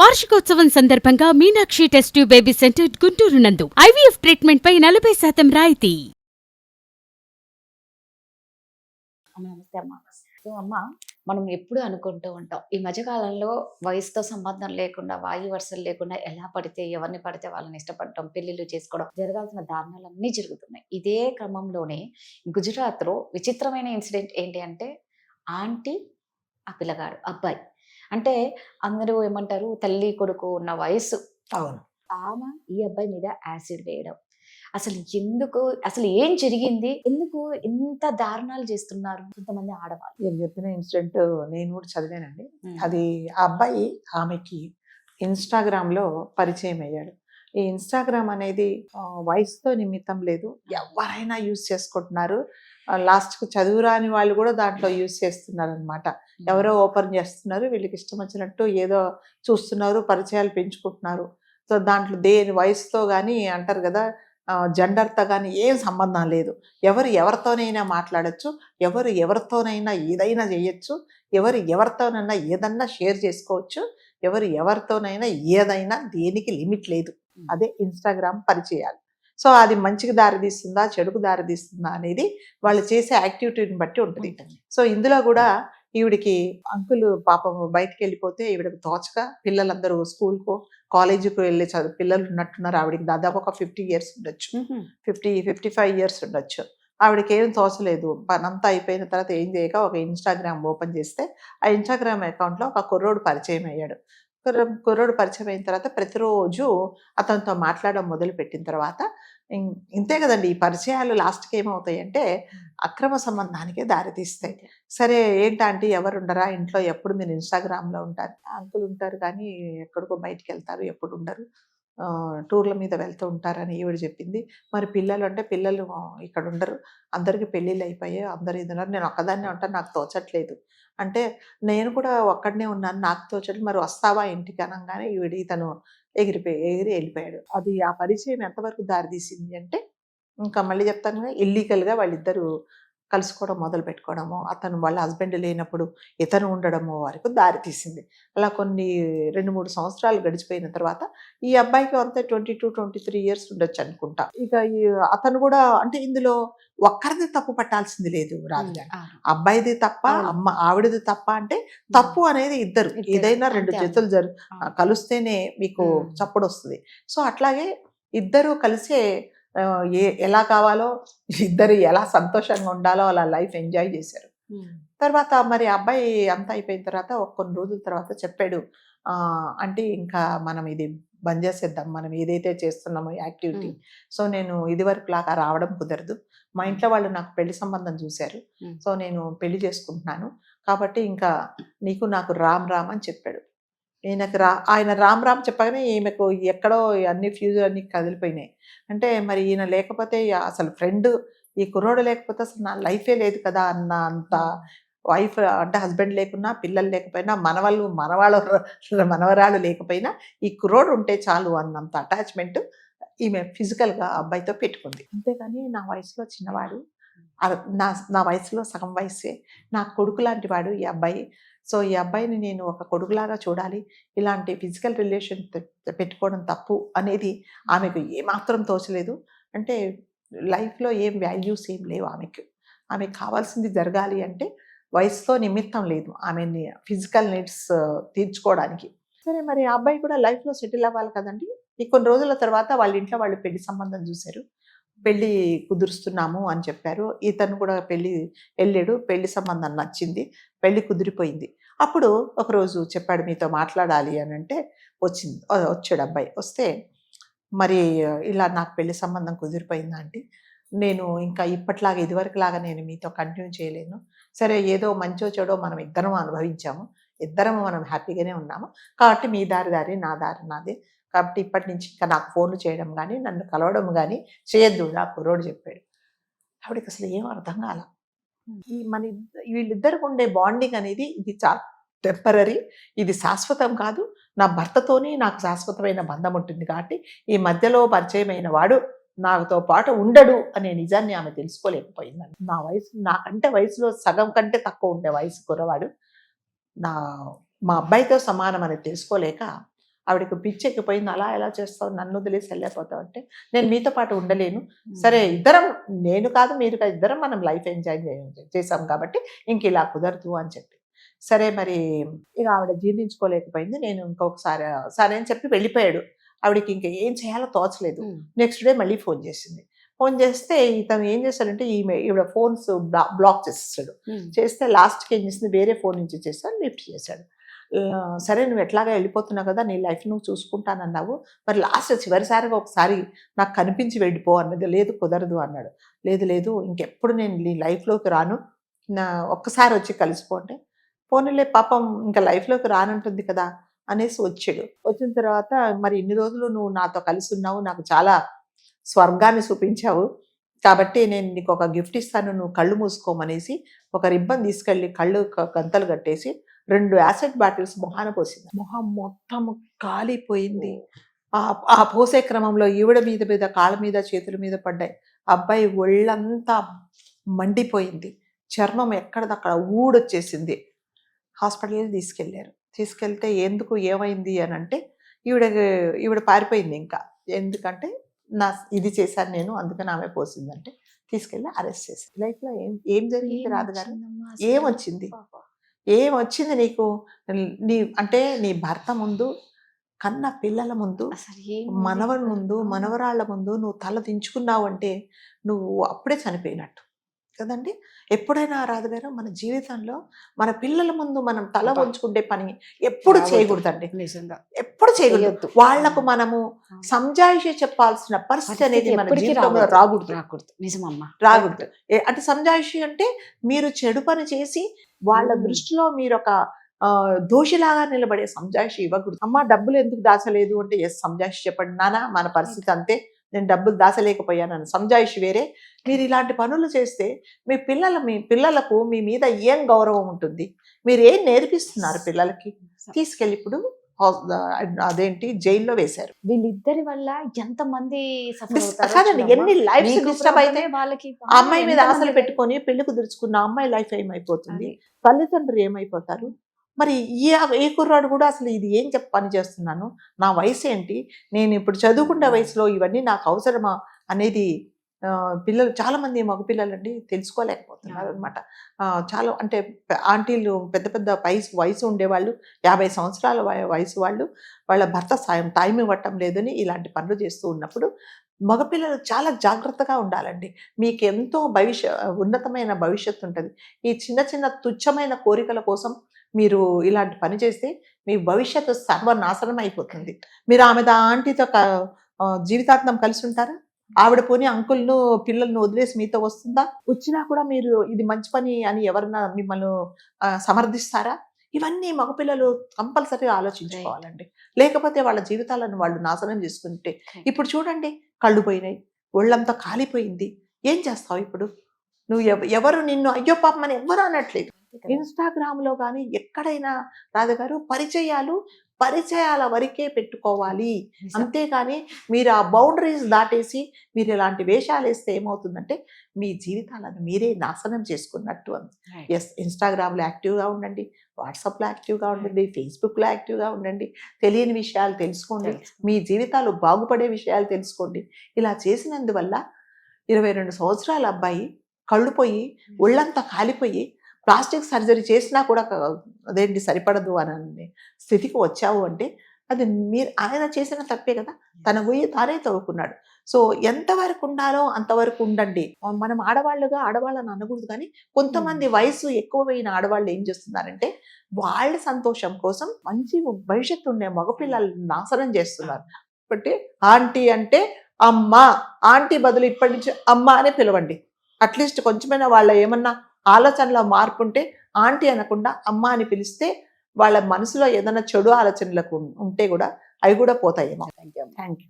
వార్షికోత్సవం సందర్భంగా Meenakshi test tube baby centre Guntur నందు ఐవీఎఫ్ ట్రీట్మెంట్ పై 40% రాయితీ. నమస్తే అమ్మ. సో అమ్మ, మనం ఎప్పుడు అనుకుంటూ ఉంటాం ఈ మధ్యకాలంలో వయసుతో సంబంధం లేకుండా, వాయు వరుసలు లేకుండా ఎలా పడితే ఎవరిని పడితే వాళ్ళని ఇష్టపడటం, పెళ్లిళ్ళు చేసుకోవడం, జరగాల్సిన దారుణాలన్నీ జరుగుతున్నాయి. ఇదే క్రమంలోనే గుజరాత్లో విచిత్రమైన ఇన్సిడెంట్ ఏంటి అంటే, ఆంటీ ఆ పిల్లగాడు అబ్బాయి అంటే అందరూ ఏమంటారు, తల్లి కొడుకు ఉన్న వయసు. అవును. ఆమె ఈ అబ్బాయి మీద యాసిడ్ వేయడం, అసలు ఎందుకు, అసలు ఏం జరిగింది, ఎందుకు ఇంత దారుణాలు చేస్తున్నారు కొంతమంది ఆడవాళ్ళు? మీరు చెప్పిన ఇన్సిడెంట్ నేను కూడా చదివానండి. అది ఆ అబ్బాయి ఆమెకి ఇన్స్టాగ్రామ్లో పరిచయం అయ్యాడు. ఈ ఇన్స్టాగ్రామ్ అనేది వయసుతో నిమిత్తం లేదు, ఎవరైనా యూజ్ చేసుకుంటున్నారు. లాస్ట్కి చదువురాని వాళ్ళు కూడా దాంట్లో యూజ్ చేస్తున్నారు అనమాట. ఎవరో ఓపెన్ చేస్తున్నారు, వీళ్ళకి ఇష్టం వచ్చినట్టు ఏదో చూస్తున్నారు, పరిచయాలు పెంచుకుంటున్నారు. సో దాంట్లో దేని వయసుతో కానీ అంటారు కదా, జెండర్తో కానీ ఏం సంబంధం లేదు. ఎవరు ఎవరితోనైనా మాట్లాడచ్చు, ఎవరు ఎవరితోనైనా ఏదైనా చేయొచ్చు, ఎవరు ఎవరితోనైనా ఏదన్నా షేర్ చేసుకోవచ్చు, ఎవరు ఎవరితోనైనా ఏదైనా, దేనికి లిమిట్ లేదు. అదే ఇన్స్టాగ్రామ్ పరిచయాలు. సో అది మంచికి దారితీస్తుందా, చెడుకు దారితీస్తుందా అనేది వాళ్ళు చేసే యాక్టివిటీని బట్టి ఉంటుంది. సో ఇందులో కూడా ఈవిడికి అంకుల్ పాపం బయటకు వెళ్ళిపోతే ఈవిడకి తోచక, పిల్లలందరూ స్కూల్కో కాలేజీకి వెళ్ళి చదువు పిల్లలు ఉన్నట్టున్నారు. ఆవిడకి దాదాపు ఒక 50 years ఉండొచ్చు, 55 years ఉండొచ్చు. ఆవిడకి ఏం తోచలేదు. పనంతా అయిపోయిన తర్వాత ఏం చేయక ఒక ఇన్స్టాగ్రామ్ ఓపెన్ చేస్తే ఆ ఇన్స్టాగ్రామ్ అకౌంట్లో ఒక కుర్రోడు పరిచయం అయ్యాడు. కుర్రోడు పరిచయం అయిన తర్వాత ప్రతిరోజు అతనితో మాట్లాడడం మొదలు పెట్టిన తర్వాత ఇంతే కదండి, ఈ పరిచయాలు లాస్ట్కి ఏమవుతాయి అంటే అక్రమ సంబంధానికే దారితీస్తాయి. సరే ఏంటంటే ఎవరు ఉండరా ఇంట్లో, ఎప్పుడు మీరు ఇన్స్టాగ్రామ్లో ఉంటారు, అంకుల్ ఉంటారు కానీ ఎక్కడికో బయటికి వెళ్తారు, ఎప్పుడు ఉండరు, టూర్ల మీద వెళ్తూ ఉంటారని ఈవిడ చెప్పింది. మరి పిల్లలు అంటే పిల్లలు ఇక్కడ ఉండరు, అందరికీ పెళ్ళిళ్ళు అయిపోయాయి, అందరు ఇదన్నారు, నేను ఒక్కదాన్నే ఉంటాను, నాకు తోచట్లేదు అంటే, నేను కూడా ఒక్కడనే ఉన్నాను, నాకు తోచట్లేదు, మరి వస్తావా ఇంటికి అనగానే ఇతను ఎగిరి వెళ్ళిపోయాడు. అది ఆ పరిచయం ఎంతవరకు దారితీసింది అంటే, ఇంకా మళ్ళీ చెప్తాను, ఇల్లీగల్గా వాళ్ళిద్దరూ కలుసుకోవడం మొదలు పెట్టుకోవడము, అతను వాళ్ళ హస్బెండ్ లేనప్పుడు ఇతను ఉండడము వరకు దారితీసింది. అలా కొన్ని 2-3 సంవత్సరాలు గడిచిపోయిన తర్వాత ఈ అబ్బాయికి అంతే 22-23 years ఉండొచ్చు అనుకుంటా. ఇక అతను కూడా అంటే ఇందులో ఒక్కరిది తప్పు పట్టాల్సింది లేదు రాజుగారు, అబ్బాయిది తప్ప ఆవిడది తప్ప అంటే తప్పు అనేది ఇద్దరు, ఏదైనా 2 చేతులు కలిస్తేనే మీకు చప్పుడు వస్తుంది. సో అట్లాగే ఇద్దరు కలిసే ఎలా కావాలో, ఇద్దరు ఎలా సంతోషంగా ఉండాలో అలా లైఫ్ ఎంజాయ్ చేశారు. తర్వాత మరి అబ్బాయి అంతా అయిపోయిన తర్వాత కొన్ని రోజుల తర్వాత చెప్పాడు, అంటే ఇంకా మనం ఇది బంద్ చేసేద్దాం, మనం ఏదైతే చేస్తున్నామో యాక్టివిటీ. సో నేను ఇదివరకు లాగా రావడం కుదరదు, మా ఇంట్లో వాళ్ళు నాకు పెళ్లి సంబంధం చూశారు, సో నేను పెళ్లి చేసుకుంటున్నాను, కాబట్టి ఇంకా నీకు నాకు రామ్ రామ్ అని చెప్పాడు. ఆయన రామ్ రామ్ చెప్పగానే ఈమెకు ఎక్కడో అన్ని ఫ్యూజులు అన్ని కదిలిపోయినాయి. అంటే మరి ఈయన లేకపోతే అసలు ఫ్రెండ్, ఈ కుర్రోడు లేకపోతే అసలు నా లైఫే లేదు కదా అన్న అంత, వైఫ్ అంటే హస్బెండ్ లేకున్నా, పిల్లలు లేకపోయినా, మనవరాలు లేకపోయినా ఈ కుర్రోడు ఉంటే చాలు అన్నంత అటాచ్మెంట్ ఈమె ఫిజికల్గా అబ్బాయితో పెట్టుకుంది. అంతేగాని నా వయసులో చిన్నవాడు, నా వయసులో సగం వయసే, నా కొడుకు లాంటి వాడు ఈ అబ్బాయి. సో ఈ అబ్బాయిని నేను ఒక కొడుకులాగా చూడాలి, ఇలాంటి ఫిజికల్ రిలేషన్ పెట్టుకోవడం తప్పు అనేది ఆమెకు ఏమాత్రం తోచలేదు. అంటే లైఫ్లో ఏం వాల్యూస్ ఏం లేవు ఆమెకు కావాల్సింది జరగాలి అంటే వయసుతో నిమిత్తం లేదు, ఆమెని ఫిజికల్ నీడ్స్ తీర్చుకోవడానికి. సరే మరి ఆ అబ్బాయి కూడా లైఫ్లో సెటిల్ అవ్వాలి కదండి. ఈ కొన్ని రోజుల తర్వాత వాళ్ళ ఇంట్లో వాళ్ళు పెళ్లి సంబంధం చూశారు, పెళ్ళి కుదురుస్తున్నాము అని చెప్పారు. ఇతను కూడా వెళ్ళాడు, పెళ్లి సంబంధం నచ్చింది, పెళ్లి కుదిరిపోయింది. అప్పుడు ఒకరోజు చెప్పాడు మీతో మాట్లాడాలి అని అంటే వచ్చాడు అబ్బాయి. వస్తే మరి ఇలా నాకు పెళ్లి సంబంధం కుదిరిపోయిందా అంటే, నేను ఇంకా ఇప్పట్లాగా ఇదివరకులాగా నేను మీతో కంటిన్యూ చేయలేను, సరే ఏదో మంచో చెడో మనం ఇద్దరం అనుభవించాము, ఇద్దరం మనం హ్యాపీగానే ఉన్నాము, కాబట్టి మీ దారి నా దారి నాదే, కాబట్టి ఇప్పటి నుంచి ఇంకా నాకు ఫోన్లు చేయడం కానీ నన్ను కలవడం కానీ చేయొద్దు నా కుర్రోడు చెప్పాడు. ఆవిడకి అసలు ఏం అర్థం కాల. వీళ్ళిద్దరికి ఉండే బాండింగ్ అనేది ఇది చాలా టెంపరరీ, ఇది శాశ్వతం కాదు, నా భర్తతోనే నాకు శాశ్వతమైన బంధం ఉంటుంది, కాబట్టి ఈ మధ్యలో పరిచయమైన వాడు నాతో పాటు ఉండడు అనే నిజాన్ని ఆమె తెలుసుకోలేకపోయిందని. నా వయసు నాకంటే వయసులో సగం కంటే తక్కువ ఉండే వయసు కుర్రవాడు మా అబ్బాయితో సమానం అని తెలుసుకోలేక ఆవిడకి పిచ్చి ఎక్కిపోయింది. అలా ఎలా చేస్తావు, నన్ను వదిలేసి వెళ్ళిపోతావు అంటే, నేను మీతో పాటు ఉండలేను. సరే ఇద్దరం, నేను కాదు మీరు కాదు, ఇద్దరం మనం లైఫ్ ఎంజాయ్ చేసాం కాబట్టి ఇంక ఇలా కుదరదు అని చెప్పి, సరే మరి ఇక ఆవిడ జీర్ణించుకోలేకపోయింది. నేను ఇంకొకసారి సరే అని చెప్పి వెళ్ళిపోయాడు. ఆవిడకి ఇంకా ఏం చేయాలో తోచలేదు. నెక్స్ట్ డే మళ్ళీ ఫోన్ చేసింది. ఫోన్ చేస్తే ఇతను ఏం చేశాడంటే ఈవిడ ఫోన్స్ బ్లాక్ చేసేసాడు. చేస్తే లాస్ట్కి ఏం చేసింది, వేరే ఫోన్ నుంచి చేస్తాడు, లిఫ్ట్ చేశాడు. సరే నువ్వు ఎట్లాగా వెళ్ళిపోతున్నావు కదా, నీ లైఫ్ నువ్వు చూసుకుంటానన్నావు, మరి లాస్ట్ చివరిసారిగా ఒకసారి నాకు కనిపించి వెళ్ళిపో అన్నది. లేదు కుదరదు అన్నాడు. లేదు లేదు ఇంకెప్పుడు నేను నీ లైఫ్లోకి రాను, నా ఒక్కసారి వచ్చి కలిసిపోంటే, పోనీలే పాపం ఇంకా లైఫ్లోకి రానంటుంది కదా అనేసి వచ్చాడు. వచ్చిన తర్వాత మరి ఇన్ని రోజులు నువ్వు నాతో కలిసి ఉన్నావు, నాకు చాలా స్వర్గాన్ని చూపించావు, కాబట్టి నేను నీకు ఒక గిఫ్ట్ ఇస్తాను, నువ్వు కళ్ళు మూసుకోమనేసి ఒక రిబ్బన్ తీసుకెళ్ళి కళ్ళు గంతలు కట్టేసి 2 యాసిడ్ బాటిల్స్ మొహాన పోసింది. మొహం మొత్తం కాలిపోయింది. ఆ పోసే క్రమంలో ఈవిడ మీద కాళ్ళ మీద చేతుల మీద పడ్డాయి. అబ్బాయి ఒళ్ళంతా మండిపోయింది, చర్మం ఎక్కడదక్కడ ఊడొచ్చేసింది. హాస్పిటల్కి తీసుకెళ్ళారు. తీసుకెళ్తే ఎందుకు ఏమైంది అని అంటే, ఈవిడ పారిపోయింది. ఇంకా ఎందుకంటే ఇది చేశాను నేను, అందుకని ఆమె పోసిందంటే తీసుకెళ్ళి అరెస్ట్ చేసి. లైఫ్లో ఏం జరిగింది రాధగారు, ఏమొచ్చింది నీకు? నీ భర్త ముందు, కన్న పిల్లల ముందు, మనవడి ముందు, మనవరాళ్ల ముందు నువ్వు తల దించుకున్నావు అంటే నువ్వు అప్పుడే చనిపోయినట్టు కదండి. ఎప్పుడైనా రాధగారు మన జీవితంలో మన పిల్లల ముందు మనం తల వంచుకుంటే పని ఎప్పుడు చేయకూడదండి, నిజంగా ఎప్పుడు చేయకూడదు. వాళ్లకు మనము సంజాయిషి చెప్పాల్సిన పరిస్థితి అనేది మన జీవితంలో రాకూడదు. నిజమమ్మా, రాకూడదు. అంటే సంజాయిషి అంటే మీరు చెడు పని చేసి వాళ్ళ దృష్టిలో మీరు ఒక దోషిలాగా నిలబడే సంజాయిషి ఇవ్వకూడదు. అమ్మ డబ్బులు ఎందుకు దాచలేదు అంటే, ఎస్ సంజాయిషి చెప్పండి నాన్న, మన పరిస్థితి అంతే, నేను డబ్బులు దాచలేకపోయానని సంజాయిషి వేరే. మీరు ఇలాంటి పనులు చేస్తే మీ పిల్లలకు మీ మీద ఏం గౌరవం ఉంటుంది? మీరు ఏం నేర్పిస్తున్నారు పిల్లలకి? తీసుకెళ్ళి ఇప్పుడు అదేంటి జైల్లో వేశారు. వీళ్ళిద్దరి వల్ల ఎంతమంది ఎన్ని లైఫ్స్ డిస్టర్బ్ అయితే, వాళ్ళకి అమ్మాయి మీద ఆశలు పెట్టుకొని పెళ్లి కుదుర్చుకున్న అమ్మాయి లైఫ్ ఏమైపోతుంది, తల్లిదండ్రులు ఏమైపోతారు? మరి ఈ కుర్రాడు కూడా అసలు ఇది ఏం పని చేస్తున్నాను, నా వయసు ఏంటి, నేను ఇప్పుడు చదువుకునే వయసులో ఇవన్నీ నాకు అవసరమా అనేది పిల్లలు చాలా మంది మగపిల్లలు అండి తెలుసుకోలేకపోతున్నారు అనమాట. చాలా అంటే ఆంటీలు పెద్ద వయసు ఉండేవాళ్ళు, 50 సంవత్సరాల వయసు వాళ్ళు, వాళ్ళ భర్త టైం ఇవ్వటం లేదని ఇలాంటి పనులు చేస్తూ ఉన్నప్పుడు మగపిల్లలు చాలా జాగ్రత్తగా ఉండాలండి. మీకు ఎంతో ఉన్నతమైన భవిష్యత్తు ఉంటుంది. ఈ చిన్న తుచ్చమైన కోరికల కోసం మీరు ఇలాంటి పని చేస్తే మీ భవిష్యత్తు సర్వనాశనం అయిపోతుంది. మీరు ఆంటీతో జీవితాంతం కలిసి ఉంటారా? ఆవిడ పోనీ అంకుల్ను పిల్లలను వదిలేసి మీతో వస్తుందా? వచ్చినా కూడా మీరు ఇది మంచి పని అని ఎవరన్నా మిమ్మల్ని సమర్థిస్తారా? ఇవన్నీ మగపిల్లలు కంపల్సరీగా ఆలోచించుకోవాలండి. లేకపోతే వాళ్ళ జీవితాలను వాళ్ళు నాశనం చేసుకుంటే, ఇప్పుడు చూడండి కళ్ళు పోయినాయి, ఒళ్ళంతా కాలిపోయింది, ఏం చేస్తావు ఇప్పుడు? నువ్వు ఎవరు నిన్ను అయ్యో పాపం అని ఎవ్వరు అనట్లేదు. ఇన్స్టాగ్రామ్లో కానీ ఎక్కడైనా రాధగారు పరిచయాల వరకే పెట్టుకోవాలి, అంతేకాని మీరు ఆ బౌండరీస్ దాటేసి మీరు ఇలాంటి వేషాలు వేస్తే ఏమవుతుందంటే మీ జీవితాలను మీరే నాశనం చేసుకున్నట్టు. ఎస్, ఇన్స్టాగ్రామ్లో యాక్టివ్గా ఉండండి, వాట్సాప్లో యాక్టివ్గా ఉండండి, ఫేస్బుక్లో యాక్టివ్గా ఉండండి, తెలియని విషయాలు తెలుసుకోండి, మీ జీవితాలు బాగుపడే విషయాలు తెలుసుకోండి. ఇలా చేసినందువల్ల 22 సంవత్సరాల అబ్బాయి కళ్ళు పోయి ఒళ్ళంతా కాలిపోయి ప్లాస్టిక్ సర్జరీ చేసినా కూడా అదేంటి సరిపడదు అని స్థితికి వచ్చావు అంటే అది ఆయన చేసిన తప్పే కదా. తన పోయి తానే తవ్వుకున్నాడు. సో ఎంతవరకు ఉండాలో అంతవరకు ఉండండి. మనం ఆడవాళ్ళని అనకూడదు, కానీ కొంతమంది వయసు ఎక్కువైన ఆడవాళ్ళు ఏం చేస్తున్నారంటే వాళ్ళ సంతోషం కోసం మంచి భవిష్యత్తు ఉండే మగపిల్లల్ని నాశనం చేస్తున్నారు. కాబట్టి ఆంటీ అంటే అమ్మ, ఆంటీ బదులు ఇప్పటి నుంచి అమ్మ అనే పిలవండి. అట్లీస్ట్ కొంచెమైనా వాళ్ళ ఏమన్నా ఆలోచనలో మార్పు ఉంటే ఆంటీ అనకుండా అమ్మ అని పిలిస్తే వాళ్ళ మనసులో ఏదైనా చెడు ఆలోచనలకు ఉంటే కూడా అవి కూడా పోతాయేమో. Thank you.